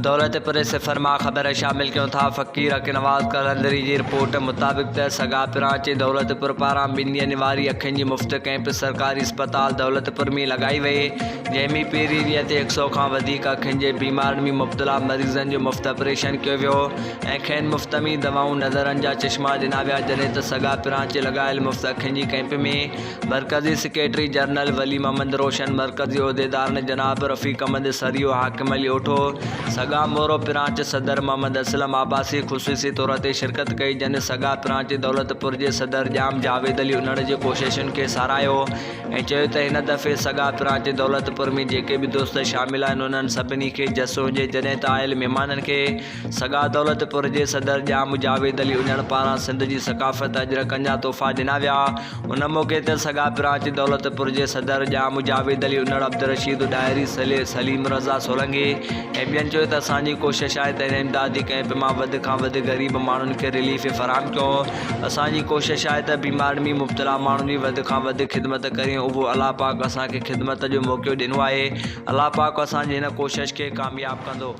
दौलतपुर से फरमा ख़बर शामिल क्यों था। फ़कीर हक़ नवाज़ कलंदरी की रिपोर्ट मुताबिक त सगा पिरांचे दौलतपुर पारां 2 ॾींहंनि वारी अखियुनि जी मुफ़्त कैंप सरकारी अस्पताल दौलतपुर में लगाई वई, जंहिंमें पहिरीं ॾींहं ते 100 खां वधीक अखियुनि जे बीमारियुनि में मुब्तला मरीज़नि जो मुफ़्त ऑपरेशन कयो वियो ऐं खेनि मुफ़्त में दवाऊं नज़रनि जा चश्मा ॾिना विया। जॾहिं त सगा पिरांचे लॻायल मुफ़्त अखियुनि जी कैंप में मरकज़ी सेक्रेटरी जनरल वली मोहम्मद रोशन, मरकज़ी उहिदेदारनि जनाब रफ़ीक अहमद सरियो, हाकिम अली ओठो, सगा मोरो पिरांच सदर मोहम्मद असलम आबासी ख़ुसूसी तौर ते शिरकत कई। जन सगा पिरांचे दौलतपुर जे सदर जाम जावेद अली उन्हण जी कोशिशुनि खे साराहियो ऐं चयो त हिन दफ़े सगा पिरांचे दौलतपुर में जेके भी दोस्त शामिल आहिनि उन्हनि सभिनी खे जसो हुजे। जॾहिं त आयल महिमाननि खे सगा दौलतपुर जे सदर जाम जावेद अली उन्हण पारां सिंध जी सकाफ़त अजरकनि जा तोहफ़ा ॾिना विया। उन मौक़े ते सगा पिरांचे दौलतपुर जे सदर जाम जावेद अली उन्हण अब्दुलरशीद डायरी सलीम रज़ा सोलंगी ऐं ॿियनि चयो त असांजी कोशिशि आहे त हिन इमदादी कैंप मां वधि खां वधि ग़रीब माण्हुनि खे रिलीफ़ फ़राहम कयूं। असांजी कोशिशि आहे त बीमारियुनि में मुब्तला माण्हुनि जी वधि खां वधि ख़िदमत करियूं। उहो अलाह पाक असांखे ख़िदमत जो मौक़ो ॾिनो आहे। अलाह पाक असांजी हिन कोशिशि खे कामयाबु कंदो।